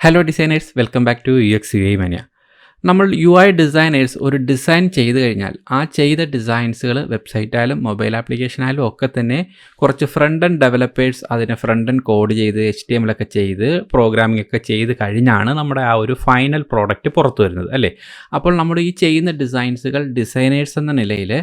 Hello designers, welcome back to uxuimania. നമ്മൾ UI designers ഒരു design ചെയ്ത് കഴിഞ്ഞാൽ ആ ചെയ്ത ഡിസൈൻസുകൾ വെബ്സൈറ്റായാലും മൊബൈൽ ആപ്ലിക്കേഷനായാലും ഒക്കെ തന്നെ കുറച്ച് ഫ്രണ്ട് എൻഡ് ഡെവലപ്പേഴ്സ് അതിനെ ഫ്രണ്ട് എൻഡ് കോഡ് ചെയ്ത് HTML ഒക്കെ ചെയ്ത് പ്രോഗ്രാമിംഗ് ഒക്കെ ചെയ്ത് കഴിഞ്ഞാണ് നമ്മുടെ ആ ഒരു ഫൈനൽ പ്രോഡക്റ്റ് പുറത്തു വരുന്നത്, അല്ലേ? അപ്പോൾ നമ്മൾ ഈ ചെയ്യുന്ന ഡിസൈൻസുകൾ ഡിസൈനേഴ്സ് എന്ന നിലയിൽ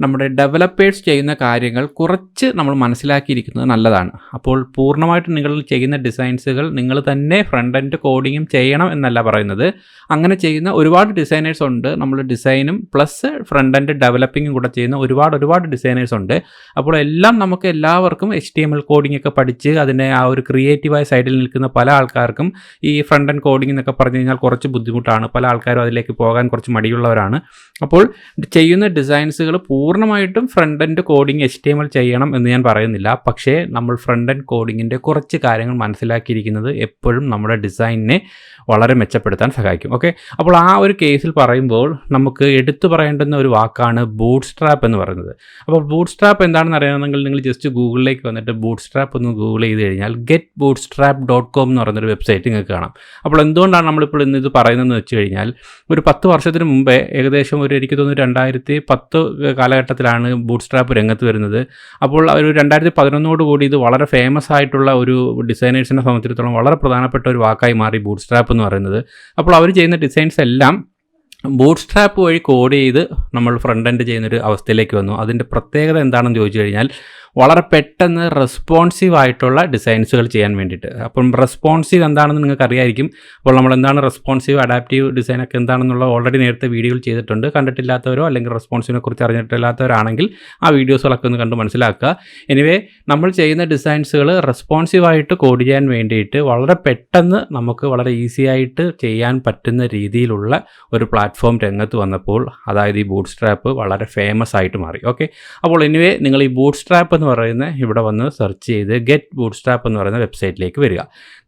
നമ്മുടെ ഡെവലപ്പേഴ്സ് ചെയ്യുന്ന കാര്യങ്ങൾ കുറച്ച് നമ്മൾ മനസ്സിലാക്കിയിരിക്കുന്നത് നല്ലതാണ്. അപ്പോൾ പൂർണ്ണമായിട്ടും നിങ്ങൾ ചെയ്യുന്ന ഡിസൈൻസുകൾ നിങ്ങൾ തന്നെ ഫ്രണ്ട് എൻഡ് കോഡിങ്ങും ചെയ്യണം എന്നല്ല പറയുന്നത്. അങ്ങനെ ചെയ്യുന്ന ഒരുപാട് ഡിസൈനേഴ്സ് ഉണ്ട്. നമ്മൾ ഡിസൈനും പ്ലസ് ഫ്രണ്ട് എൻഡ് ഡെവലപ്പിങ്ങും കൂടെ ചെയ്യുന്ന ഒരുപാട് ഡിസൈനേഴ്സ് ഉണ്ട്. അപ്പോൾ എല്ലാം നമുക്ക് എല്ലാവർക്കും HTML കോഡിംഗ് ഒക്കെ പഠിച്ച് അതിനെ ആ ഒരു ക്രിയേറ്റീവായ സൈഡിൽ നിൽക്കുന്ന പല ആൾക്കാർക്കും ഈ ഫ്രണ്ട് എൻഡ് കോഡിംഗ് എന്നൊക്കെ പറഞ്ഞു കഴിഞ്ഞാൽ കുറച്ച് ബുദ്ധിമുട്ടാണ്. പല ആൾക്കാരും അതിലേക്ക് പോകാൻ കുറച്ച് മടിയുള്ളവരാണ്. അപ്പോൾ ചെയ്യുന്ന ഡിസൈൻസുകൾ പൂർണ്ണമായിട്ടും ഫ്രണ്ട് എൻഡ് കോഡിംഗ് HTML ചെയ്യണം എന്ന് ഞാൻ പറയുന്നില്ല. പക്ഷേ നമ്മൾ ഫ്രണ്ട് എൻഡ് കോഡിങ്ങിൻ്റെ കുറച്ച് കാര്യങ്ങൾ മനസ്സിലാക്കിയിരിക്കുന്നത് എപ്പോഴും നമ്മുടെ ഡിസൈനിനെ വളരെ മെച്ചപ്പെടുത്താൻ സഹായിക്കും. ഓക്കെ, അപ്പോൾ ആ ഒരു കേസിൽ പറയുമ്പോൾ നമുക്ക് എടുത്തു പറയേണ്ടുന്ന ഒരു വാക്കാണ് ബൂട്ട്സ്ട്രാപ്പ് എന്ന് പറയുന്നത്. അപ്പോൾ ബൂട്ട്സ്ട്രാപ്പ് എന്താണെന്ന് അറിയണമെങ്കിൽ നിങ്ങൾ ജസ്റ്റ് ഗൂഗിളിലേക്ക് വന്നിട്ട് ബൂട്ട്സ്ട്രാപ്പ് ഒന്ന് ഗൂഗിൾ ചെയ്ത് കഴിഞ്ഞാൽ getbootstrap.com എന്ന് പറയുന്നൊരു വെബ്സൈറ്റ് നിങ്ങൾക്ക് കാണാം. അപ്പോൾ എന്തുകൊണ്ടാണ് നമ്മളിപ്പോൾ ഇന്ന് ഇത് പറയുന്നതെന്ന് വെച്ച് കഴിഞ്ഞാൽ ഒരു 10 വർഷത്തിന് മുമ്പേ ഏകദേശം എനിക്ക് തോന്നുന്നു 2010 കാലഘട്ടത്തിലാണ് ബൂട്ട്സ്ട്രാപ്പ് രംഗത്ത് വരുന്നത്. അപ്പോൾ ഒരു 2011 കൂടി ഇത് വളരെ ഫേമസ് ആയിട്ടുള്ള ഒരു ഡിസൈനേഴ്സിനെ സംബന്ധിച്ചിടത്തോളം വളരെ പ്രധാനപ്പെട്ട ഒരു വാക്കായി മാറി ബൂട്ട്സ്ട്രാപ്പ് എന്ന് പറയുന്നത്. അപ്പോൾ അവർ ചെയ്യുന്ന ഡിസൈൻസ് എല്ലാം ബൂട്ട്സ്ട്രാപ്പ് വഴി കോഡ് ചെയ്ത് നമ്മൾ ഫ്രണ്ട് എൻഡ് ചെയ്യുന്നൊരു അവസ്ഥയിലേക്ക് വന്നു. അതിൻ്റെ പ്രത്യേകത എന്താണെന്ന് ചോദിച്ചു കഴിഞ്ഞാൽ വളരെ പെട്ടെന്ന് റെസ്പോൺസീവ് ആയിട്ടുള്ള ഡിസൈൻസുകൾ ചെയ്യാൻ വേണ്ടിയിട്ട്. അപ്പം റെസ്പോൺസീവ് എന്താണെന്ന് നിങ്ങൾക്ക് അറിയായിരിക്കും. അപ്പോൾ നമ്മൾ എന്താണ് റെസ്പോൺസീവ്, അഡാപ്റ്റീവ് ഡിസൈനൊക്കെ എന്താണെന്നുള്ള ഓൾറെഡി നേരത്തെ വീഡിയോകൾ ചെയ്തിട്ടുണ്ട്. കണ്ടിട്ടില്ലാത്തവരോ അല്ലെങ്കിൽ റെസ്പോൺസീവിനെ കുറിച്ച് അറിഞ്ഞിട്ടില്ലാത്തവരാണെങ്കിൽ ആ വീഡിയോസുകളൊക്കെ ഒന്ന് കണ്ട് മനസ്സിലാക്കുക. എനിവേ, നമ്മൾ ചെയ്യുന്ന ഡിസൈൻസുകൾ റെസ്പോൺസീവായിട്ട് കോഡ് ചെയ്യാൻ വേണ്ടിയിട്ട് വളരെ പെട്ടെന്ന് നമുക്ക് വളരെ ഈസി ആയിട്ട് ചെയ്യാൻ പറ്റുന്ന രീതിയിലുള്ള ഒരു പ്ലാറ്റ്ഫോം രംഗത്ത് വന്നപ്പോൾ അതായത് ഈ ബൂട്ട്സ്ട്രാപ്പ് വളരെ ഫേമസ് ആയിട്ട് മാറി. ഓക്കെ, അപ്പോൾ എനിവേ നിങ്ങൾ ഈ ബൂട്ട്സ്ട്രാപ്പ് എന്ന് പറയുന്ന ഇവിടെ വന്ന് സെർച്ച് ചെയ്ത് ഗെറ്റ് ബൂട്ട്സ്ട്രാപ്പ് എന്ന് പറയുന്ന വെബ്സൈറ്റിലേക്ക് വരിക.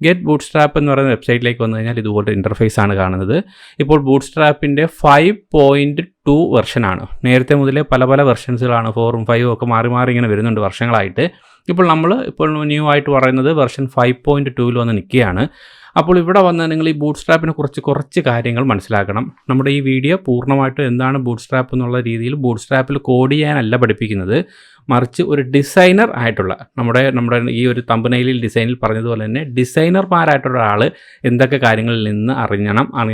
ഗെറ്റ് ബൂട്ട്സ്ട്രാപ്പ് എന്ന് പറയുന്ന വെബ്സൈറ്റിലേക്ക് വന്നു കഴിഞ്ഞാൽ ഇതുപോലത്തെ ഇൻ്റർഫേസ് ആണ് കാണുന്നത്. ഇപ്പോൾ ബൂട്ട്സ്ട്രാപ്പിൻ്റെ 5.2 വെർഷനാണ്. നേരത്തെ മുതലേ പല വെർഷൻസുകളാണ്, 4ഉം 5ഉം ഒക്കെ മാറി ഇങ്ങനെ വരുന്നുണ്ട് വർഷങ്ങളായിട്ട്. ഇപ്പോൾ ന്യൂ ആയിട്ട് പറയുന്നത് വെർഷൻ 5.2 വന്ന് നിൽക്കുകയാണ്. അപ്പോൾ ഇവിടെ വന്ന് നിങ്ങൾ ഈ ബൂട്ട്സ്ട്രാപ്പിനെ കുറിച്ച് കുറച്ച് കാര്യങ്ങൾ മനസ്സിലാക്കണം. നമ്മുടെ ഈ വീഡിയോ പൂർണ്ണമായിട്ടും എന്താണ് ബൂട്ട്സ്ട്രാപ്പ് എന്നുള്ള രീതിയിൽ ബൂട്ട്സ്ട്രാപ്പിൽ കോഡ് ചെയ്യാനല്ല പഠിപ്പിക്കുന്നത്, മറിച്ച് ഒരു ഡിസൈനർ ആയിട്ടുള്ള നമ്മുടെ ഈ ഒരു തമ്പനെയിലിൽ ഡിസൈനിൽ പറഞ്ഞതുപോലെ തന്നെ ഡിസൈനർമാരായിട്ടുള്ള ആൾ എന്തൊക്കെ കാര്യങ്ങളിൽ നിന്ന്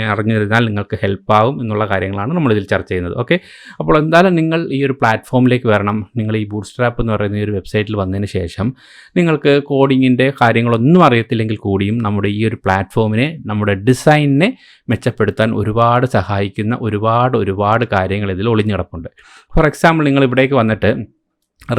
അറിഞ്ഞിരുന്നാൽ നിങ്ങൾക്ക് ഹെൽപ്പാവും എന്നുള്ള കാര്യങ്ങളാണ് നമ്മളിതിൽ ചർച്ച ചെയ്യുന്നത്. ഓക്കെ, അപ്പോൾ എന്തായാലും നിങ്ങൾ ഈ ഒരു പ്ലാറ്റ്ഫോമിലേക്ക് വരണം. നിങ്ങൾ ഈ ബൂട്ട്സ്ട്രാപ്പ് എന്ന് പറയുന്ന ഈ ഒരു വെബ്സൈറ്റിൽ വന്നതിന് ശേഷം നിങ്ങൾക്ക് കോഡിങ്ങിൻ്റെ കാര്യങ്ങളൊന്നും അറിയത്തില്ലെങ്കിൽ കൂടിയും നമ്മുടെ ഈ ഒരു പ്ലാറ്റ്ഫോമിനെ, നമ്മുടെ ഡിസൈനിനെ മെച്ചപ്പെടുത്താൻ ഒരുപാട് സഹായിക്കുന്ന ഒരുപാട് കാര്യങ്ങൾ ഇതിൽ ഒളിഞ്ഞു കിടപ്പുണ്ട്. ഫോർ എക്സാമ്പിൾ, നിങ്ങൾ ഇവിടേക്ക് വന്നിട്ട്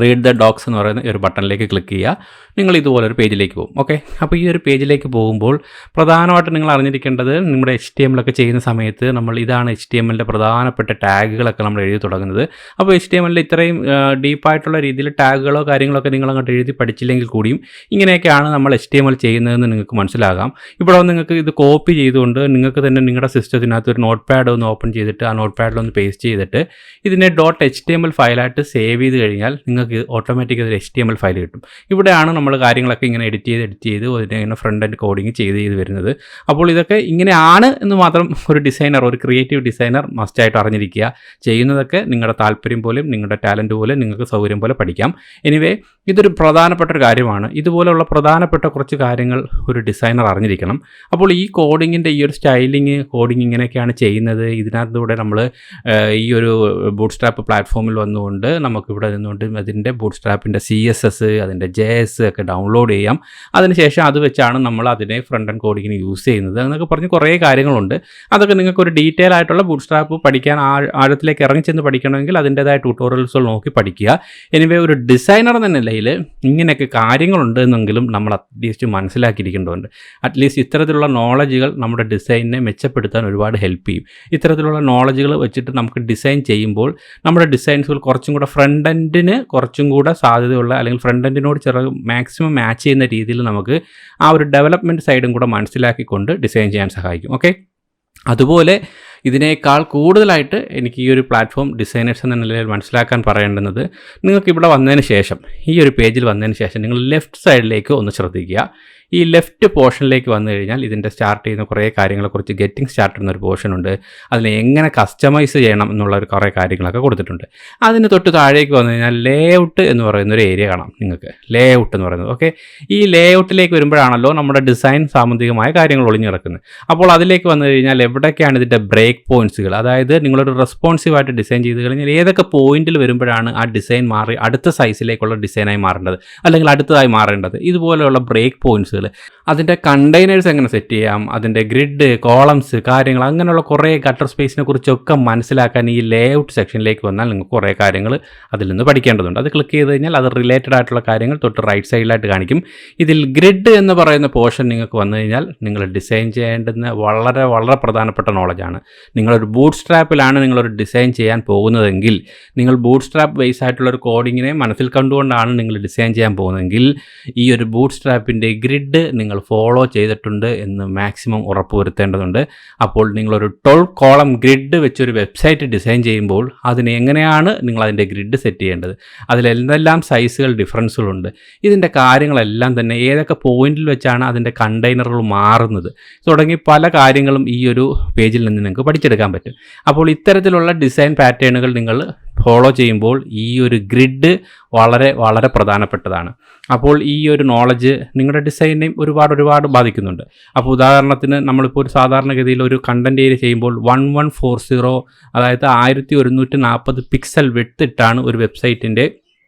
റീഡ് ദ ഡോക്സ് എന്ന് പറയുന്ന ഒരു ബട്ടണിലേക്ക് ക്ലിക്ക് ചെയ്യുക. നിങ്ങൾ ഇതുപോലൊരു പേജിലേക്ക് പോകും. ഓക്കെ, അപ്പോൾ ഈ ഒരു പേജിലേക്ക് പോകുമ്പോൾ പ്രധാനമായിട്ട് നിങ്ങൾ അറിഞ്ഞിരിക്കേണ്ടത് നമ്മുടെ HTML ഒക്കെ ചെയ്യുന്ന സമയത്ത് ഇതാണ് HTMLൻ്റെ പ്രധാനപ്പെട്ട ടാഗുകളൊക്കെ നമ്മൾ എഴുതി തുടങ്ങുന്നത്. അപ്പോൾ HTML ഇത്രയും ഡീപ്പായിട്ടുള്ള രീതിയിൽ ടാഗുകളോ കാര്യങ്ങളൊക്കെ നിങ്ങൾ അങ്ങോട്ട് എഴുതി പഠിച്ചില്ലെങ്കിൽ കൂടിയും ഇങ്ങനെയൊക്കെയാണ് നമ്മൾ HTML ചെയ്യുന്നതെന്ന് നിങ്ങൾക്ക് മനസ്സിലാകാം. ഇവിടെ നിങ്ങൾക്ക് ഇത് കോപ്പി ചെയ്തുകൊണ്ട് നിങ്ങൾക്ക് തന്നെ നിങ്ങളുടെ സിസ്റ്റത്തിനകത്ത് ഒരു നോട്ട് പാഡ് ഒന്ന് ഓപ്പൺ ചെയ്തിട്ട് ആ നോട്ട് പാഡിലൊന്ന് പേസ്റ്റ് ചെയ്തിട്ട് ഇതിനെ .html ഫയലായിട്ട് സേവ് ചെയ്ത് കഴിഞ്ഞാൽ നിങ്ങൾക്ക് ഓട്ടോമാറ്റിക് ഒരു HTML ഫയൽ കിട്ടും. ഇവിടെയാണ് നമ്മൾ കാര്യങ്ങളൊക്കെ ഇങ്ങനെ എഡിറ്റ് ചെയ്ത് അതിനെ ഫ്രണ്ട് എൻഡ് കോഡിങ് ചെയ്ത് വരുന്നത്. അപ്പോൾ ഇതൊക്കെ ഇങ്ങനെയാണ് എന്ന് മാത്രം ഒരു ക്രിയേറ്റീവ് ഡിസൈനർ മസ്റ്റായിട്ട് അറിഞ്ഞിരിക്കുക. ചെയ്യുന്നതൊക്കെ നിങ്ങളുടെ താല്പര്യം പോലെയും നിങ്ങളുടെ ടാലൻറ്റ് പോലെ നിങ്ങൾക്ക് സൗകര്യം പോലെ പഠിക്കാം. എനിവേ, ഇതൊരു പ്രധാനപ്പെട്ട ഒരു കാര്യമാണ്. ഇതുപോലെയുള്ള പ്രധാനപ്പെട്ട കുറച്ച് കാര്യങ്ങൾ ഒരു ഡിസൈനർ അറിഞ്ഞിരിക്കണം. അപ്പോൾ ഈ കോഡിങ്ങിൻ്റെ ഈ ഒരു കോഡിങ് ഇങ്ങനെയൊക്കെയാണ് ചെയ്യുന്നത്. ഇതിനകത്തൂടെ നമ്മൾ ഈ ഒരു ബൂട്ട്സ്ട്രാപ്പ് പ്ലാറ്റ്ഫോമിൽ വന്നുകൊണ്ട് നമുക്കിവിടെ നിന്നുകൊണ്ട് അതിൻ്റെ ബൂട്ട്സ്ട്രാപ്പിൻ്റെ CSS അതിൻ്റെ JS ഒക്കെ ഡൗൺലോഡ് ചെയ്യാം. അതിനുശേഷം അത് വെച്ചാണ് നമ്മൾ അതിനെ ഫ്രണ്ട് എൻഡ് കോഡിങ്ങിന് യൂസ് ചെയ്യുന്നത് എന്നൊക്കെ പറഞ്ഞ് കുറേ കാര്യങ്ങളുണ്ട്. അതൊക്കെ നിങ്ങൾക്ക് ഒരു ഡീറ്റെയിൽ ആയിട്ടുള്ള ബൂട്ട്സ്ട്രാപ്പ് പഠിക്കാൻ ആഴത്തിലേക്ക് ഇറങ്ങിച്ചെന്ന് പഠിക്കണമെങ്കിൽ അതിൻ്റേതായ ട്യൂട്ടോറിയൽസുകൾ നോക്കി പഠിക്കുക. എനിവേ, ഒരു ഡിസൈനർ എന്ന നിലയിൽ ഇങ്ങനെയൊക്കെ കാര്യങ്ങളുണ്ട് എന്നെങ്കിലും നമ്മൾ അറ്റ്ലീസ്റ്റ് മനസ്സിലാക്കിയിരിക്കേണ്ടതുണ്ട്. അറ്റ്ലീസ്റ്റ് ഇത്തരത്തിലുള്ള നോളജുകൾ നമ്മുടെ ഡിസൈനിനെ മെച്ചപ്പെടുത്താൻ ഒരുപാട് ഹെൽപ്പ് ചെയ്യും. ഇത്തരത്തിലുള്ള നോളജുകൾ വെച്ചിട്ട് നമുക്ക് ഡിസൈൻ ചെയ്യുമ്പോൾ നമ്മുടെ ഡിസൈൻസുകൾ കുറച്ചും കൂടെ ഫ്രണ്ട് എൻഡിന് കുറച്ചും കൂടെ സാധ്യതയുള്ള അല്ലെങ്കിൽ ഫ്രണ്ട് എൻഡിനോട് മാക്സിമം മാച്ച് ചെയ്യുന്ന രീതിയിൽ നമുക്ക് ആ ഒരു ഡെവലപ്മെൻറ്റ് സൈഡും കൂടെ മനസ്സിലാക്കിക്കൊണ്ട് ഡിസൈൻ ചെയ്യാൻ സഹായിക്കും. ഓക്കെ, അതുപോലെ ഇതിനേക്കാൾ കൂടുതലായിട്ട് എനിക്ക് ഈ ഒരു പ്ലാറ്റ്ഫോം ഡിസൈനേഴ്സ് എന്ന നിലയിൽ മനസ്സിലാക്കാൻ പറയേണ്ടുന്നത്, നിങ്ങൾക്ക് ഇവിടെ വന്നതിന് ശേഷം, ഈ ഒരു പേജിൽ വന്നതിന് ശേഷം നിങ്ങൾ ലെഫ്റ്റ് സൈഡിലേക്ക് ഒന്ന് ശ്രദ്ധിക്കുക. ഈ ലെഫ്റ്റ് പോർഷനിലേക്ക് വന്നു കഴിഞ്ഞാൽ ഇതിൻ്റെ സ്റ്റാർട്ട് ചെയ്യുന്ന കുറേ കാര്യങ്ങളെക്കുറിച്ച് ഗെറ്റിംഗ് സ്റ്റാർട്ട് എന്നൊരു പോർഷൻ ഉണ്ട്. അതിനെ എങ്ങനെ കസ്റ്റമൈസ് ചെയ്യണം എന്നുള്ള ഒരു കുറേ കാര്യങ്ങളൊക്കെ കൊടുത്തിട്ടുണ്ട്. അതിന് തൊട്ട് താഴേക്ക് വന്നു കഴിഞ്ഞാൽ ലേ ഔട്ട് എന്ന് പറയുന്ന ഒരു ഏരിയ കാണാം നിങ്ങൾക്ക്. ലേ ഔട്ട് എന്ന് പറയുന്നത് ഓക്കെ. ഈ ലേ ഔട്ടിലേക്ക് വരുമ്പോഴാണല്ലോ നമ്മുടെ ഡിസൈൻ സംബന്ധികമായ കാര്യങ്ങൾ ഒളിഞ്ഞു കിടക്കുന്നത്. അപ്പോൾ അതിലേക്ക് വന്നു കഴിഞ്ഞാൽ എവിടേക്കാണ് ഇതിൻ്റെ ബ്രേക്ക് പോയിൻറ്റ്സുകൾ, അതായത് നിങ്ങളൊരു റെസ്പോൺസീവായിട്ട് ഡിസൈൻ ചെയ്ത് കഴിഞ്ഞാൽ ഏതൊക്കെ പോയിന്റിൽ വരുമ്പോഴാണ് ആ ഡിസൈൻ മാറി അടുത്ത സൈസിലേക്കുള്ള ഡിസൈനായി മാറേണ്ടത് അല്ലെങ്കിൽ അടുത്തതായി മാറേണ്ടത്, ഇതുപോലെയുള്ള ബ്രേക്ക് പോയിന്റ്സുകൾ, അതിൻ്റെ കണ്ടെയ്നേഴ്സ് എങ്ങനെ സെറ്റ് ചെയ്യാം, അതിൻ്റെ ഗ്രിഡ്, കോളംസ്, കാര്യങ്ങൾ, അങ്ങനെയുള്ള കുറേ ഗട്ടർ സ്പേസിനെ കുറിച്ചൊക്കെ മനസ്സിലാക്കാൻ ഈ ലേ ഔട്ട് സെക്ഷനിലേക്ക് വന്നാൽ നിങ്ങൾക്ക് കുറേ കാര്യങ്ങൾ അതിൽ നിന്ന് പഠിക്കേണ്ടതുണ്ട്. അത് ക്ലിക്ക് ചെയ്ത് കഴിഞ്ഞാൽ അത് റിലേറ്റഡ് ആയിട്ടുള്ള കാര്യങ്ങൾ തൊട്ട് റൈറ്റ് സൈഡിലായിട്ട് കാണിക്കും. ഇതിൽ ഗ്രിഡ് എന്ന് പറയുന്ന പോർഷൻ നിങ്ങൾക്ക് വന്നു കഴിഞ്ഞാൽ നിങ്ങൾ ഡിസൈൻ ചെയ്യേണ്ടുന്ന വളരെ വളരെ പ്രധാനപ്പെട്ട നോളജാണ്. നിങ്ങളൊരു ബൂട്ട്സ്ട്രാപ്പിലാണ് നിങ്ങളൊരു ഡിസൈൻ ചെയ്യാൻ പോകുന്നതെങ്കിൽ, നിങ്ങൾ ബൂട്ട്സ്ട്രാപ്പ് ബേസ് ആയിട്ടുള്ള ഒരു കോഡിങ്ങിനെ മനസ്സിൽ കണ്ടുകൊണ്ടാണ് നിങ്ങൾ ഡിസൈൻ ചെയ്യാൻ പോകുന്നതെങ്കിൽ, ഈ ഒരു ബൂട്ട്സ്ട്രാപ്പിൻ്റെ ഗ്രിഡ് നിങ്ങൾ ഫോളോ ചെയ്തിട്ടുണ്ട് എന്ന് മാക്സിമം ഉറപ്പുവരുത്തേണ്ടതുണ്ട്. അപ്പോൾ നിങ്ങളൊരു 12 കോളം ഗ്രിഡ് വെച്ചൊരു വെബ്സൈറ്റ് ഡിസൈൻ ചെയ്യുമ്പോൾ അതിന് എങ്ങനെയാണ് നിങ്ങൾ അതിൻ്റെ ഗ്രിഡ് സെറ്റ് ചെയ്യേണ്ടത്, അതിലെന്തെല്ലാം സൈസുകൾ ഡിഫറൻസുകളുണ്ട്, ഇതിൻ്റെ കാര്യങ്ങളെല്ലാം തന്നെ ഏതൊക്കെ പോയിന്റിൽ വെച്ചാണ് അതിൻ്റെ കണ്ടെയ്നറുകൾ മാറുന്നത് തുടങ്ങി പല കാര്യങ്ങളും ഈ ഒരു പേജിൽ നിന്ന് നിങ്ങൾക്ക് പഠിച്ചെടുക്കാൻ പറ്റും. അപ്പോൾ ഇത്തരത്തിലുള്ള ഡിസൈൻ പാറ്റേണുകൾ നിങ്ങൾ ഫോളോ ചെയ്യുമ്പോൾ ഈ ഒരു ഗ്രിഡ് വളരെ വളരെ പ്രധാനപ്പെട്ടതാണ്. അപ്പോൾ ഈ ഒരു നോളജ് നിങ്ങളുടെ ഡിസൈനെയും ഒരുപാട് ബാധിക്കുന്നുണ്ട്. അപ്പോൾ ഉദാഹരണത്തിന് നമ്മളിപ്പോൾ ഒരു സാധാരണഗതിയിൽ ഒരു കണ്ടൻറ് ഏരിയ ചെയ്യുമ്പോൾ 1140, അതായത് 1140 പിക്സൽ വിഡ്ത്ത് ഇട്ടാണ് ഒരു വെബ്സൈറ്റിൻ്റെ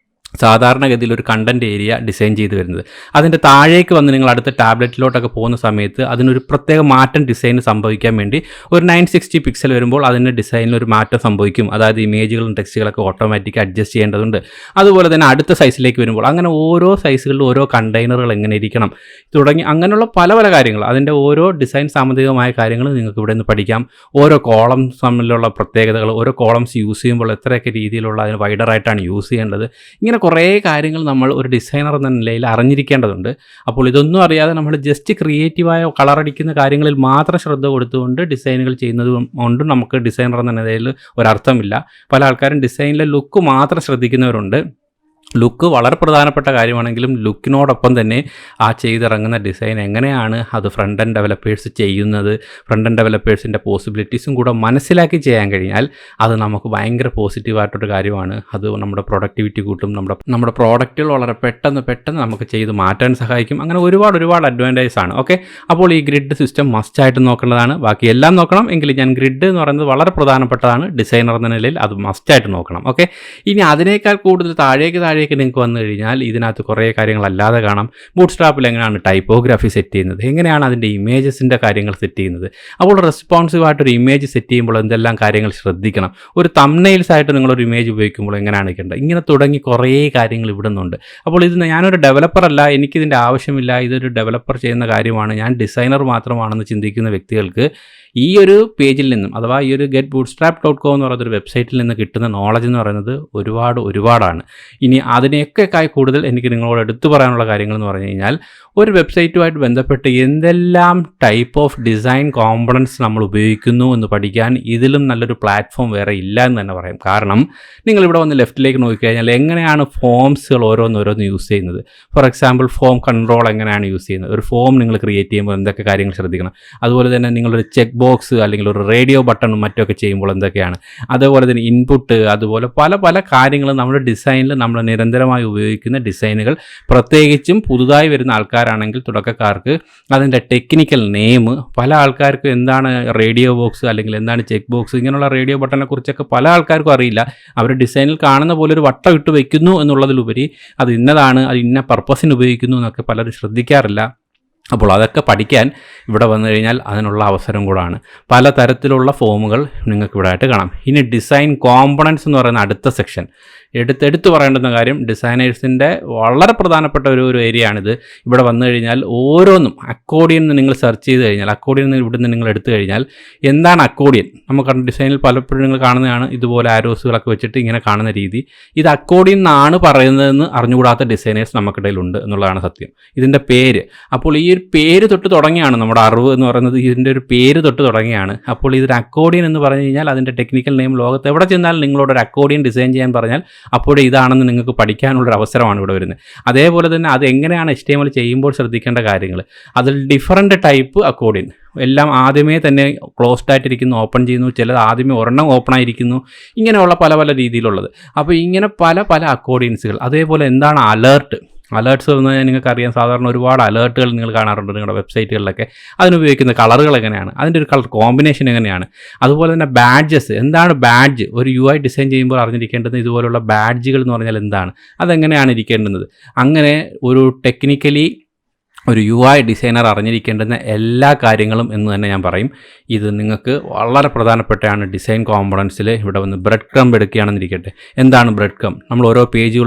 സാധാരണഗതിയിൽ ഒരു കണ്ടൻറ് ഏരിയ ഡിസൈൻ ചെയ്ത് വരുന്നത്. അതിൻ്റെ താഴേക്ക് വന്ന് നിങ്ങൾ അടുത്ത ടാബ്ലറ്റിലോട്ടൊക്കെ പോകുന്ന സമയത്ത് അതിനൊരു പ്രത്യേക മാറ്റം ഡിസൈന് സംഭവിക്കാൻ വേണ്ടി ഒരു 960 പിക്സൽ വരുമ്പോൾ അതിൻ്റെ ഡിസൈനിൽ ഒരു മാറ്റം സംഭവിക്കും. അതായത് ഇമേജുകളും ടെക്സ്റ്റുകളൊക്കെ ഓട്ടോമാറ്റിക് അഡ്ജസ്റ്റ് ചെയ്യേണ്ടതുണ്ട്. അതുപോലെ തന്നെ അടുത്ത സൈസിലേക്ക് വരുമ്പോൾ അങ്ങനെ ഓരോ സൈസുകളിലും ഓരോ കണ്ടെയ്നറുകൾ എങ്ങനെ ഇരിക്കണം തുടങ്ങി അങ്ങനെയുള്ള പല പല കാര്യങ്ങൾ, അതിൻ്റെ ഓരോ ഡിസൈൻ സാമ്പത്തികമായ കാര്യങ്ങൾ നിങ്ങൾക്ക് ഇവിടെ നിന്ന് പഠിക്കാം. ഓരോ കോളംസ് തമ്മിലുള്ള പ്രത്യേകതകൾ, ഓരോ കോളംസ് യൂസ് ചെയ്യുമ്പോൾ എത്രയൊക്കെ രീതിയിലുള്ള അതിന് വൈഡറായിട്ടാണ് യൂസ് ചെയ്യേണ്ടത്, ഇങ്ങനെ കുറേ കാര്യങ്ങൾ നമ്മൾ ഒരു ഡിസൈനർ എന്ന നിലയിൽ അറിഞ്ഞിരിക്കേണ്ടതുണ്ട്. അപ്പോൾ ഇതൊന്നും അറിയാതെ നമ്മൾ ജസ്റ്റ് ക്രിയേറ്റീവായ കളറടിക്കുന്ന കാര്യങ്ങളിൽ മാത്രം ശ്രദ്ധ കൊടുത്തുകൊണ്ട് ഡിസൈനുകൾ ചെയ്യുന്നത് കൊണ്ടും നമുക്ക് ഡിസൈനർ എന്ന നിലയിൽ ഒരർത്ഥമില്ല. പല ആൾക്കാരും ഡിസൈനിലെ ലുക്ക് മാത്രം ശ്രദ്ധിക്കുന്നവരുണ്ട്. ലുക്ക് വളരെ പ്രധാനപ്പെട്ട കാര്യമാണെങ്കിലും ലുക്കിനോടൊപ്പം തന്നെ ആ ചെയ്തിറങ്ങുന്ന ഡിസൈൻ എങ്ങനെയാണ് അത് ഫ്രണ്ട് എൻഡ് ഡെവലപ്പേഴ്സ് ചെയ്യുന്നത്, ഫ്രണ്ട് എൻഡ് ഡെവലപ്പേഴ്സിൻ്റെ പോസിബിലിറ്റീസും കൂടെ മനസ്സിലാക്കി ചെയ്യാൻ കഴിഞ്ഞാൽ അത് നമുക്ക് ഭയങ്കര പോസിറ്റീവായിട്ടൊരു കാര്യമാണ്. അത് നമ്മുടെ പ്രൊഡക്ടിവിറ്റി കൂട്ടും, നമ്മുടെ പ്രോഡക്റ്റുകൾ വളരെ പെട്ടെന്ന് നമുക്ക് ചെയ്ത് മാറ്റാൻ സഹായിക്കും. അങ്ങനെ ഒരുപാട് അഡ്വാൻറ്റേജസ് ആണ്. ഓക്കെ, അപ്പോൾ ഈ ഗ്രിഡ് സിസ്റ്റം മസ്റ്റായിട്ട് നോക്കേണ്ടതാണ്. ബാക്കി എല്ലാം നോക്കണം എങ്കിലും ഞാൻ ഗ്രിഡ് എന്ന് പറയുന്നത് വളരെ പ്രധാനപ്പെട്ടതാണ്. ഡിസൈനർ എന്ന നിലയിൽ അത് മസ്റ്റായിട്ട് നോക്കണം. ഓക്കെ, ഇനി അതിനേക്കാൾ കൂടുതൽ താഴേക്ക് നിങ്ങൾക്ക് വന്നു കഴിഞ്ഞാൽ ഇതിനകത്ത് കുറേ കാര്യങ്ങളല്ലാതെ കാണാം. ബൂട്ട്സ്ട്രാപ്പിൽ എങ്ങനെയാണ് ടൈപ്പോഗ്രാഫി സെറ്റ് ചെയ്യുന്നത്, എങ്ങനെയാണ് അതിൻ്റെ ഇമേജസിൻ്റെ കാര്യങ്ങൾ സെറ്റ് ചെയ്യുന്നത്. അപ്പോൾ റെസ്പോൺസീവായിട്ടൊരു ഇമേജ് സെറ്റ് ചെയ്യുമ്പോൾ എന്തെല്ലാം കാര്യങ്ങൾ ശ്രദ്ധിക്കണം, ഒരു തംബ്നെയിൽസ് ആയിട്ട് നിങ്ങളൊരു ഇമേജ് ഉപയോഗിക്കുമ്പോൾ എങ്ങനെയാണ് ഇരിക്കേണ്ടത്, ഇങ്ങനെ തുടങ്ങി കുറേ കാര്യങ്ങൾ ഇവിടുന്നുണ്ട്. അപ്പോൾ ഇത് ഞാനൊരു ഡെവലപ്പറല്ല, എനിക്കിതിൻ്റെ ആവശ്യമില്ല, ഇതൊരു ഡെവലപ്പർ ചെയ്യുന്ന കാര്യമാണ്, ഞാൻ ഡിസൈനർ മാത്രമാണെന്ന് ചിന്തിക്കുന്ന വ്യക്തികൾക്ക് ഈ ഒരു പേജിൽ നിന്നും, അഥവാ ഈ ഒരു getbootstrap.com എന്ന് പറയുന്നൊരു വെബ്സൈറ്റിൽ നിന്ന് കിട്ടുന്ന നോളജ് എന്ന് പറയുന്നത് ഒരുപാടാണ്. ഇനി അതിനെയൊക്കെക്കായി കൂടുതൽ എനിക്ക് നിങ്ങളോട് എടുത്തു പറയാനുള്ള കാര്യങ്ങൾ എന്ന് പറഞ്ഞു കഴിഞ്ഞാൽ, ഒരു വെബ്സൈറ്റുമായിട്ട് ബന്ധപ്പെട്ട് എന്തെല്ലാം ടൈപ്പ് ഓഫ് ഡിസൈൻ കോമ്പണൻസ് നമ്മൾ ഉപയോഗിക്കുന്നു എന്ന് പഠിക്കാൻ ഇതിലും നല്ലൊരു പ്ലാറ്റ്ഫോം വേറെ ഇല്ല എന്ന് തന്നെ പറയാം. കാരണം നിങ്ങളിവിടെ വന്ന് ലെഫ്റ്റിലേക്ക് നോക്കിക്കഴിഞ്ഞാൽ എങ്ങനെയാണ് ഫോംസുകൾ ഓരോന്ന് യൂസ് ചെയ്യുന്നത്. ഫോർ എക്സാമ്പിൾ ഫോം കൺട്രോൾ എങ്ങനെയാണ് യൂസ് ചെയ്യുന്നത്, ഒരു ഫോം നിങ്ങൾ ക്രിയേറ്റ് ചെയ്യുമ്പോൾ എന്തൊക്കെ കാര്യങ്ങൾ ശ്രദ്ധിക്കണം, അതുപോലെ തന്നെ നിങ്ങളൊരു ചെക്ക് ബോക്സ് അല്ലെങ്കിൽ ഒരു റേഡിയോ ബട്ടണും മറ്റൊക്കെ ചെയ്യുമ്പോൾ എന്തൊക്കെയാണ്, അതുപോലെ തന്നെ ഇൻപുട്ട്, അതുപോലെ പല കാര്യങ്ങളും നമ്മുടെ ഡിസൈനിൽ നമ്മൾ നിരന്തരമായി ഉപയോഗിക്കുന്ന ഡിസൈനുകൾ, പ്രത്യേകിച്ചും പുതുതായി വരുന്ന ആൾക്കാരാണെങ്കിൽ തുടക്കക്കാർക്ക് അതിൻ്റെ ടെക്നിക്കൽ നെയിം, പല ആൾക്കാർക്കും എന്താണ് റേഡിയോ ബോക്സ് അല്ലെങ്കിൽ എന്താണ് ചെക്ക് ബോക്സ്, ഇങ്ങനെയുള്ള റേഡിയോ ബട്ടനെ കുറിച്ചൊക്കെ പല ആൾക്കാർക്കും അറിയില്ല. അവർ ഡിസൈനിൽ കാണുന്ന പോലെ ഒരു വട്ടം ഇട്ട് വയ്ക്കുന്നു എന്നുള്ളതിലുപരി അത് ഇന്നതാണ്, അത് ഇന്ന പർപ്പസിന് ഉപയോഗിക്കുന്നു എന്നൊക്കെ പലരും ശ്രദ്ധിക്കാറില്ല. അപ്പോൾ അതൊക്കെ പഠിക്കാൻ ഇവിടെ വന്നു കഴിഞ്ഞാൽ അതിനുള്ള അവസരം കൂടാണ്. പലതരത്തിലുള്ള ഫോമുകൾ നിങ്ങൾക്ക് ഇവിടെ ആയിട്ട് കാണാം. ഇനി ഡിസൈൻ കോമ്പണൻസ് എന്ന് പറയുന്ന അടുത്ത സെക്ഷൻ, എടുത്തെടുത്ത് പറയേണ്ടുന്ന കാര്യം, ഡിസൈനേഴ്സിൻ്റെ വളരെ പ്രധാനപ്പെട്ട ഒരു ഏരിയ ആണിത്. ഇവിടെ വന്നു കഴിഞ്ഞാൽ ഓരോന്നും അക്കോർഡിയൻ എന്ന് നിങ്ങൾ സെർച്ച് ചെയ്ത് കഴിഞ്ഞാൽ, അക്കോർഡിയൻ എന്ന് ഇവിടുന്ന് നിങ്ങൾ എടുത്തു കഴിഞ്ഞാൽ എന്താണ് അക്കോർഡിയൻ, നമുക്ക് ഡിസൈനിൽ പലപ്പോഴും നിങ്ങൾ കാണുന്നതാണ് ഇതുപോലെ ആരോസുകളൊക്കെ വെച്ചിട്ട് ഇങ്ങനെ കാണുന്ന രീതി. ഇത് അക്കോർഡിയൻ എന്നാണ് പറയുന്നതെന്ന് അറിഞ്ഞുകൂടാത്ത ഡിസൈനേഴ്സ് നമുക്കിടയിലുണ്ട് എന്നുള്ളതാണ് സത്യം. ഇതിൻ്റെ പേര്, അപ്പോൾ ഈ ഒരു പേര് തൊട്ട് തുടങ്ങിയാണ് നമ്മുടെ അറിവ് എന്ന് പറയുന്നത്, ഇതിൻ്റെ ഒരു പേര് തൊട്ട് തുടങ്ങിയാണ്. അപ്പോൾ ഇതൊരു അക്കോർഡിയൻ എന്ന് പറഞ്ഞു കഴിഞ്ഞാൽ അതിൻ്റെ ടെക്നിക്കൽ നെയിം, ലോകത്ത് എവിടെ ചെന്നാലും നിങ്ങളോടൊരു അക്കോർഡിയൻ ഡിസൈൻ ചെയ്യാൻ പറഞ്ഞാൽ അപ്പോഴേ ഇതാണെന്ന് നിങ്ങൾക്ക് പഠിക്കാനുള്ളൊരു അവസരമാണ് ഇവിടെ വരുന്നത്. അതേപോലെ തന്നെ അത് എങ്ങനെയാണ് HTML ചെയ്യുമ്പോൾ ശ്രദ്ധിക്കേണ്ട കാര്യങ്ങൾ, അതിൽ ഡിഫറൻറ്റ് ടൈപ്പ് അക്കോർഡിയൻ, എല്ലാം ആദ്യമേ തന്നെ ക്ലോസ്ഡ് ആയിട്ടിരിക്കുന്നു, ഓപ്പൺ ചെയ്യുന്നു, ചിലത് ആദ്യമേ ഒരെണ്ണം ഓപ്പൺ ആയിരിക്കുന്നു, ഇങ്ങനെയുള്ള പല പല രീതിയിലുള്ളത്. അപ്പോൾ ഇങ്ങനെ പല പല അക്കോർഡിയൻസുകൾ. അതേപോലെ എന്താണ് അലേർട്ട്സ് എന്ന് പറഞ്ഞാൽ നിങ്ങൾക്കറിയാം, സാധാരണ ഒരുപാട് അലേർട്ടുകൾ നിങ്ങൾ കാണാറുണ്ട് നിങ്ങളുടെ വെബ്സൈറ്റുകളിലൊക്കെ. അതിനുപയോഗിക്കുന്ന കളറുകൾ എങ്ങനെയാണ്, അതിൻ്റെ ഒരു കളർ കോമ്പിനേഷൻ എങ്ങനെയാണ്. അതുപോലെ തന്നെ ബാഡ്ജസ്, എന്താണ് ബാഡ്ജ്, ഒരു UI ഡിസൈൻ ചെയ്യുമ്പോൾ അറിഞ്ഞിരിക്കേണ്ടത് ഇതുപോലുള്ള ബാഡ്ജുകൾ എന്ന് പറഞ്ഞാൽ എന്താണ്, അതെങ്ങനെയാണ് ഇരിക്കേണ്ടുന്നത്. അങ്ങനെ ഒരു ടെക്നിക്കലി ഒരു UI ഡിസൈനർ അറിഞ്ഞിരിക്കേണ്ടുന്ന എല്ലാ കാര്യങ്ങളും എന്ന് തന്നെ ഞാൻ പറയും. ഇത് നിങ്ങൾക്ക് വളരെ പ്രധാനപ്പെട്ടാണ്. ഡിസൈൻ കോമ്പണൻസിൽ ഇവിടെ വന്ന് ബ്രെഡ് ക്രംബ് എടുക്കുകയാണെന്നിരിക്കട്ടെ. എന്താണ് ബ്രെഡ് ക്രംബ്? നമ്മൾ ഓരോ പേജ്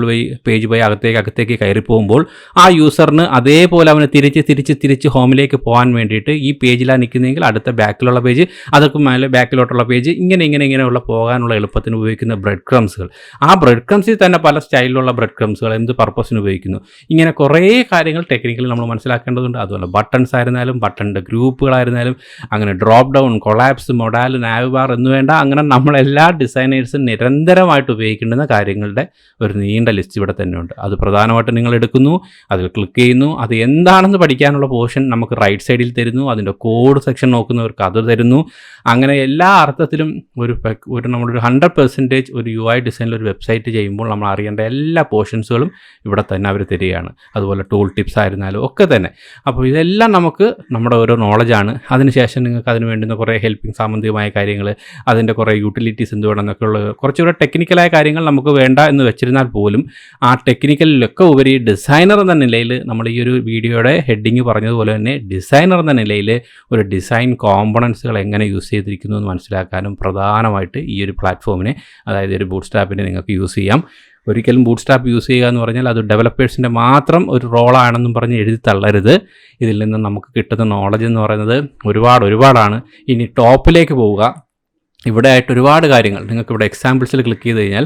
പോയി അകത്തേക്ക് കയറി പോകുമ്പോൾ ആ യൂസറിന് അതേപോലെ അവന് തിരിച്ച് ഹോമിലേക്ക് പോകാൻ വേണ്ടിയിട്ട് ഈ പേജിലാണ് നിൽക്കുന്നതെങ്കിൽ അടുത്ത ബാക്കിലുള്ള പേജ്, അതൊക്കെ മേലെ ബാക്കിലോട്ടുള്ള പേജ്, ഇങ്ങനെയുള്ള പോകാനുള്ള എളുപ്പത്തിന് ഉപയോഗിക്കുന്ന ബ്രെഡ് ക്രംസുകൾ. ആ ബ്രെഡ് ക്രംസിൽ തന്നെ പല സ്റ്റൈലിലുള്ള ബ്രെഡ് ക്രംസുകൾ എന്ത് പർപ്പസിന് ഉപയോഗിക്കുന്നു, ഇങ്ങനെ കുറേ കാര്യങ്ങൾ ടെക്നിക്കലി നമ്മൾ മനസ്സിലാക്കേണ്ടതുണ്ട്. അതുപോലെ ബട്ടൺസ് ആയിരുന്നാലും, ബട്ടണിൻ്റെ ഗ്രൂപ്പുകളായിരുന്നാലും, അങ്ങനെ ഡ്രോപ്പ് ഡൗൺ, കൊളാപ്സ്, മൊഡാൽ, നാവ് ബാർ എന്ന് വേണ്ട, അങ്ങനെ നമ്മളെല്ലാ ഡിസൈനേഴ്സും നിരന്തരമായിട്ട് ഉപയോഗിക്കേണ്ടുന്ന കാര്യങ്ങളുടെ ഒരു നീണ്ട ലിസ്റ്റ് ഇവിടെ തന്നെയുണ്ട്. അത് പ്രധാനമായിട്ട് നിങ്ങൾ എടുക്കുന്നു, അതിൽ ക്ലിക്ക് ചെയ്യുന്നു, അത് എന്താണെന്ന് പഠിക്കാനുള്ള പോർഷൻ നമുക്ക് റൈറ്റ് സൈഡിൽ തരുന്നു, അതിൻ്റെ കോഡ് സെക്ഷൻ നോക്കുന്നവർക്ക് അത് തരുന്നു. അങ്ങനെ എല്ലാ അർത്ഥത്തിലും നമ്മളൊരു 100% ഒരു UI ഡിസൈനിൽ ഒരു വെബ്സൈറ്റ് ചെയ്യുമ്പോൾ നമ്മൾ അറിയേണ്ട എല്ലാ പോർഷൻസുകളും ഇവിടെ തന്നെ അവർ തരികയാണ്. അതുപോലെ ടൂൾ ടിപ്സ് ആയിരുന്നാലും ഒക്കെ തന്നെ. അപ്പോൾ ഇതെല്ലാം നമുക്ക് നമ്മുടെ ഓരോ നോളജാണ്. അതിനുശേഷം നിങ്ങൾക്ക് അതിന് വേണ്ടുന്ന കുറേ ഹെൽപ്പിംഗ് സാമ്പത്തികമായ കാര്യങ്ങൾ, അതിൻ്റെ കുറേ യൂട്ടിലിറ്റീസ് എന്തുവേണമെന്നൊക്കെ ഉള്ള കുറച്ചുകൂടെ ടെക്നിക്കലായ കാര്യങ്ങൾ നമുക്ക് വേണ്ട എന്ന് വെച്ചിരുന്നാൽ പോലും ആ ടെക്നിക്കലിലൊക്കെ ഉപരി ഡിസൈനർ എന്ന നിലയിൽ, നമ്മൾ ഈ ഒരു വീഡിയോയുടെ ഹെഡിങ് പറഞ്ഞതുപോലെ തന്നെ ഡിസൈനർ എന്ന നിലയിൽ ഒരു ഡിസൈൻ കോമ്പണൻസുകൾ എങ്ങനെ യൂസ് ചെയ്തിരിക്കുന്നു എന്ന് മനസ്സിലാക്കാനും പ്രധാനമായിട്ട് ഈ ഒരു പ്ലാറ്റ്ഫോമിനെ, അതായത് ഒരു ബൂട്ട്സ്ട്രാപ്പിനെ നിങ്ങൾക്ക് യൂസ് ചെയ്യാം. ഒരിക്കലും ബൂട്ട്സ്ട്രാപ്പ് യൂസ് ചെയ്യുക എന്ന് പറഞ്ഞാൽ അത് ഡെവലപ്പേഴ്സിൻ്റെ മാത്രം ഒരു റോളാണെന്നും പറഞ്ഞ് എഴുതി തള്ളരുത്. ഇതിൽ നിന്ന് നമുക്ക് കിട്ടുന്ന നോളജ് എന്ന് പറയുന്നത് ഒരുപാടാണ്. ഇനി ടോപ്പിലേക്ക് പോവുക. ഇവിടെ ആയിട്ട് ഒരുപാട് കാര്യങ്ങൾ നിങ്ങൾക്ക് ഇവിടെ എക്സാമ്പിൾസിൽ ക്ലിക്ക് ചെയ്ത് കഴിഞ്ഞാൽ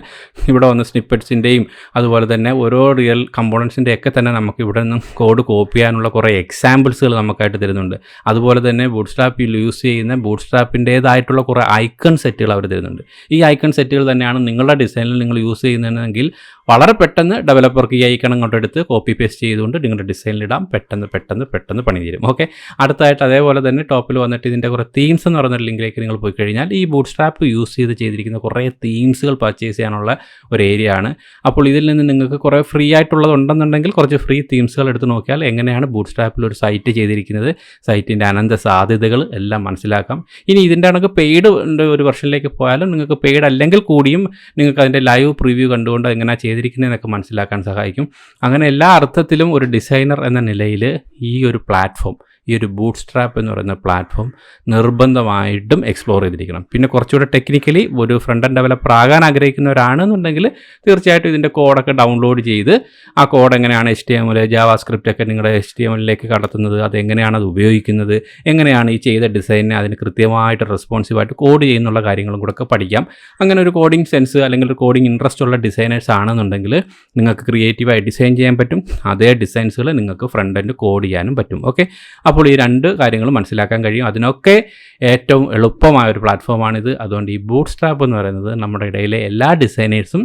ഇവിടെ വന്ന് സ്നിപ്പറ്റ്സിൻ്റെയും അതുപോലെ തന്നെ ഓരോ റിയൽ കമ്പോണൻസിൻ്റെ ഒക്കെ തന്നെ നമുക്ക് ഇവിടെ നിന്ന് കോഡ് കോപ്പി ചെയ്യാനുള്ള കുറേ എക്സാമ്പിൾസുകൾ നമുക്കായിട്ട് തരുന്നുണ്ട്. അതുപോലെ തന്നെ ബൂട്ട്സ്ട്രാപ്പിൽ യൂസ് ചെയ്യുന്ന ബൂട്ട്സ്ട്രാപ്പിൻ്റേതായിട്ടുള്ള കുറേ ഐക്കൺ സെറ്റുകൾ അവർ തരുന്നുണ്ട്. ഈ ഐക്കൺ സെറ്റുകൾ തന്നെയാണ് നിങ്ങളുടെ ഡിസൈനിൽ നിങ്ങൾ യൂസ് ചെയ്യുന്നതെങ്കിൽ വളരെ പെട്ടെന്ന് ഡെവലപ്പർക്ക് ഈ ഐക്കൺ അങ്ങോട്ടെടുത്ത് കോപ്പി പേസ്റ്റ് ചെയ്തുകൊണ്ട് നിങ്ങളുടെ ഡിസൈനിലിടാം. പെട്ടെന്ന് പണി തീരും. ഓക്കെ, അടുത്തായിട്ട് അതേപോലെ തന്നെ ടോപ്പിൽ വന്നിട്ട് ഇതിൻ്റെ കുറേ തീംസ് എന്ന് പറയുന്ന ലിങ്കിലേക്ക് നിങ്ങൾ പോയി കഴിഞ്ഞാൽ ഈ ബൂട്ട്സ്ട്രാപ്പ് യൂസ് ചെയ്തിരിക്കുന്ന കുറേ തീംസുകൾ പർച്ചേസ് ചെയ്യാനുള്ള ഒരു ഏരിയ ആണ്. അപ്പോൾ ഇതിൽ നിന്ന് നിങ്ങൾക്ക് കുറേ ഫ്രീ ആയിട്ടുള്ളത് ഉണ്ടെന്നുണ്ടെങ്കിൽ കുറച്ച് ഫ്രീ തീംസുകൾ എടുത്ത് നോക്കിയാൽ എങ്ങനെയാണ് ബൂട്ട്സ്ട്രാപ്പിൽ ഒരു സൈറ്റ് ചെയ്തിരിക്കുന്നത്, സൈറ്റിൻ്റെ അനന്ത സാധ്യതകൾ എല്ലാം മനസ്സിലാക്കാം. ഇനി ഇതിൻ്റെ കണക്ക് പെയ്ഡ് ഒരു വെർഷനിലേക്ക് പോയാലും നിങ്ങൾക്ക് പെയ്ഡ് അല്ലെങ്കിൽ കൂടിയും നിങ്ങൾക്ക് അതിൻ്റെ ലൈവ് പ്രിവ്യൂ കണ്ടുകൊണ്ട് എങ്ങനെ ചെയ്തിരിക്കുന്നതെന്നൊക്കെ മനസ്സിലാക്കാൻ സഹായിക്കും. അങ്ങനെ എല്ലാ അർത്ഥത്തിലും ഒരു ഡിസൈനർ എന്ന നിലയിൽ ഈ ഒരു പ്ലാറ്റ്ഫോം, ഈ ഒരു ബൂട്ട്സ്ട്രാപ്പ് എന്ന് പറയുന്ന പ്ലാറ്റ്ഫോം നിർബന്ധമായിട്ടും എക്സ്പ്ലോർ ചെയ്തിരിക്കണം. പിന്നെ കുറച്ചുകൂടെ ടെക്നിക്കലി ഒരു ഫ്രണ്ട് എൻഡ് ഡെവലപ്പർ ആകാൻ ആഗ്രഹിക്കുന്നവരാണെന്നുണ്ടെങ്കിൽ തീർച്ചയായിട്ടും ഇതിൻ്റെ കോഡൊക്കെ ഡൗൺലോഡ് ചെയ്ത് ആ കോഡ് എങ്ങനെയാണ് HTML, JavaScript ഒക്കെ നിങ്ങളുടെ HTMLലേക്ക് കടത്തുന്നത്, അതെങ്ങനെയാണ് അത് ഉപയോഗിക്കുന്നത്, എങ്ങനെയാണ് ഈ ചെയ്ത ഡിസൈനിനെ അതിന് കൃത്യമായിട്ട് റെസ്പോൺസീവായിട്ട് കോഡ് ചെയ്യുന്നുള്ള കാര്യങ്ങളും കൂടെ ഒക്കെ പഠിക്കാം. അങ്ങനെ ഒരു കോഡിംഗ് സെൻസ് അല്ലെങ്കിൽ ഒരു കോഡിംഗ് ഇൻട്രസ്റ്റ് ഉള്ള ഡിസൈനേഴ്സ് ആണെന്നുണ്ടെങ്കിൽ നിങ്ങൾക്ക് ക്രിയേറ്റീവായി ഡിസൈൻ ചെയ്യാൻ പറ്റും. അതേ ഡിസൈൻസുകൾ നിങ്ങൾക്ക് ഫ്രണ്ട് എൻഡ് കോഡ് ചെയ്യാനും പറ്റും. ഓക്കെ, അപ്പോൾ ഈ രണ്ട് കാര്യങ്ങളും മനസ്സിലാക്കാൻ കഴിയും. അതിനൊക്കെ ഏറ്റവും എളുപ്പമായ ഒരു പ്ലാറ്റ്ഫോമാണിത്. അതുകൊണ്ട് ഈ ബൂട്ട്സ്ട്രാപ്പ് എന്ന് പറയുന്നത് നമ്മുടെ ഇടയിലെ എല്ലാ ഡിസൈനേഴ്സും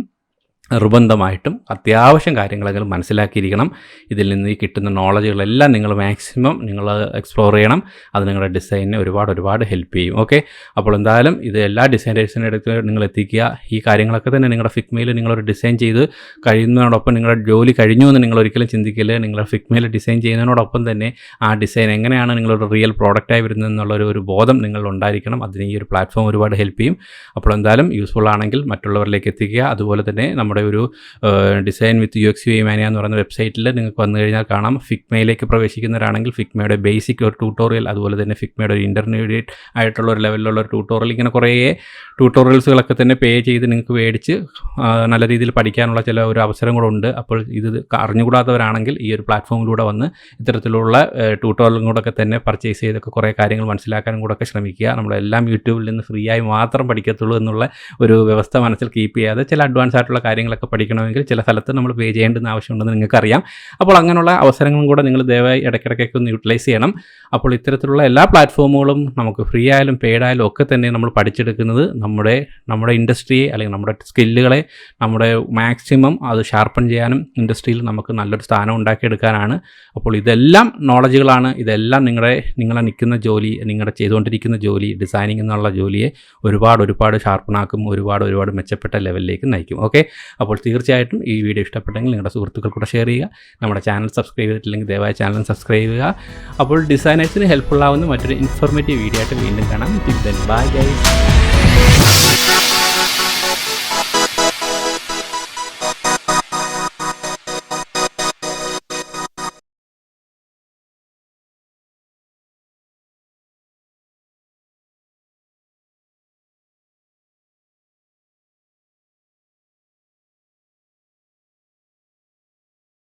നിർബന്ധമായിട്ടും അത്യാവശ്യം കാര്യങ്ങളെങ്കിലും മനസ്സിലാക്കിയിരിക്കണം. ഇതിൽ നിന്ന് ഈ കിട്ടുന്ന നോളജുകളെല്ലാം നിങ്ങൾ മാക്സിമം നിങ്ങൾ എക്സ്പ്ലോർ ചെയ്യണം. അത് നിങ്ങളുടെ ഡിസൈനിനെ ഒരുപാട് ഹെൽപ്പ് ചെയ്യും. ഓക്കെ, അപ്പോൾ എന്തായാലും ഇത് എല്ലാ ഡിസൈനേഴ്സിൻ്റെ അടുത്ത് നിങ്ങൾ എത്തിക്കുക. ഈ കാര്യങ്ങളൊക്കെ തന്നെ നിങ്ങളുടെ ഫിഗ്മയിൽ നിങ്ങളൊരു ഡിസൈൻ ചെയ്ത് കഴിയുന്നതിനോടൊപ്പം നിങ്ങളുടെ ജോലി കഴിഞ്ഞു എന്ന് നിങ്ങൾ ഒരിക്കലും ചിന്തിക്കില്ല. നിങ്ങളുടെ ഫിഗ്മയിൽ ഡിസൈൻ ചെയ്യുന്നതിനോടൊപ്പം തന്നെ ആ ഡിസൈൻ എങ്ങനെയാണ് നിങ്ങളൊരു റിയൽ പ്രോഡക്റ്റായി വരുന്നതെന്നുള്ളൊരു ബോധം നിങ്ങൾ ഉണ്ടായിരിക്കണം. അതിന് ഈ ഒരു പ്ലാറ്റ്ഫോം ഒരുപാട് ഹെൽപ്പ് ചെയ്യും. അപ്പോൾ എന്തായാലും യൂസ്ഫുൾ ആണെങ്കിൽ മറ്റുള്ളവരിലേക്ക് എത്തിക്കുക. അതുപോലെ തന്നെ നമ്മുടെ നമ്മുടെ ഒരു ഡിസൈൻ വിത്ത് uxuimania എന്ന് പറയുന്ന വെബ്സൈറ്റിൽ നിങ്ങൾക്ക് വന്നു കഴിഞ്ഞാൽ കാണാം. ഫിഗ്മയിലേക്ക് പ്രവേശിക്കുന്നവരാണെങ്കിൽ ഫിഗ്മയുടെ ബേസിക് ഒരു ട്യൂട്ടോറിയൽ, അതുപോലെ തന്നെ ഫിഗ്മയുടെ ഒരു ഇൻ്റർമീഡിയറ്റ് ആയിട്ടുള്ള ഒരു ലെവലിലുള്ള ഒരു ട്യൂട്ടോറിയൽ, ഇങ്ങനെ കുറേ ട്യൂട്ടോറിയൽസുകളൊക്കെ തന്നെ പേ ചെയ്ത് നിങ്ങൾക്ക് മേടിച്ച് നല്ല രീതിയിൽ പഠിക്കാനുള്ള ചില ഒരു അവസരം കൂടെ ഉണ്ട്. അപ്പോൾ ഇത് അറിഞ്ഞുകൂടാത്തവരാണെങ്കിൽ ഈ ഒരു പ്ലാറ്റ്ഫോമിലൂടെ വന്ന് ഇത്തരത്തിലുള്ള ട്യൂട്ടോറിയലും കൂടെയൊക്കെ തന്നെ പർച്ചേസ് ചെയ്തൊക്കെ കുറേ കാര്യങ്ങൾ മനസ്സിലാക്കാനും കൂടെയൊക്കെ ശ്രമിക്കുക. നമ്മളെല്ലാം യൂട്യൂബിൽ നിന്ന് ഫ്രീ ആയി മാത്രം പഠിക്കത്തുള്ളൂ എന്നുള്ള ഒരു വ്യവസ്ഥ മനസ്സിൽ കീപ്പ് ചെയ്യാതെ ചില അഡ്വാൻസ് ആയിട്ടുള്ള കാര്യങ്ങളൊക്കെ പഠിക്കണമെങ്കിൽ ചില സ്ഥലത്ത് നമ്മൾ പേ ചെയ്യേണ്ടുന്ന ആവശ്യമുണ്ടെന്ന് നിങ്ങൾക്കറിയാം. അപ്പോൾ അങ്ങനെയുള്ള അവസരങ്ങളും കൂടെ നിങ്ങൾ ദയവായി ഇടയ്ക്കിടയ്ക്കൊക്കെ ഒന്ന് യൂട്ടിലൈസ് ചെയ്യണം. അപ്പോൾ ഇത്തരത്തിലുള്ള എല്ലാ പ്ലാറ്റ്ഫോമുകളും നമുക്ക് ഫ്രീ ആയാലും പെയ്ഡ് ആയാലും ഒക്കെ തന്നെ നമ്മൾ പഠിച്ചെടുക്കുന്നത് നമ്മുടെ ഇൻഡസ്ട്രിയെ അല്ലെങ്കിൽ നമ്മുടെ സ്കില്ലുകളെ നമ്മുടെ മാക്സിമം അത് ഷാർപ്പൺ ചെയ്യാനും ഇൻഡസ്ട്രിയിൽ നമുക്ക് നല്ലൊരു സ്ഥാനം ഉണ്ടാക്കിയെടുക്കാനാണ്. അപ്പോൾ ഇതെല്ലാം നോളജുകളാണ്. ഇതെല്ലാം നിങ്ങളെ നിൽക്കുന്ന ജോലി, നിങ്ങളുടെ ചെയ്തുകൊണ്ടിരിക്കുന്ന ജോലി, ഡിസൈനിങ് എന്നുള്ള ജോലിയെ ഒരുപാട് ഷാർപ്പണാക്കും, ഒരുപാട് മെച്ചപ്പെട്ട ലെവലിലേക്ക് നയിക്കും. ഓക്കെ, അപ്പോൾ തീർച്ചയായിട്ടും ഈ വീഡിയോ ഇഷ്ടപ്പെട്ടെങ്കിൽ നിങ്ങളുടെ സുഹൃത്തുക്കൾ കൂടെ ഷെയർ ചെയ്യുക. നമ്മുടെ ചാനൽ സബ്സ്ക്രൈബ് ചെയ്തിട്ടില്ലെങ്കിൽ ദയവായി ചാനൽ സബ്സ്ക്രൈബ് ചെയ്യുക. അപ്പോൾ ഡിസൈനേഴ്സിന് ഹെൽപ്ഫുൾ ആവുന്ന മറ്റൊരു ഇൻഫോർമേറ്റീവ് വീഡിയോ ആയിട്ട് വീണ്ടും കാണാം. Bye guys.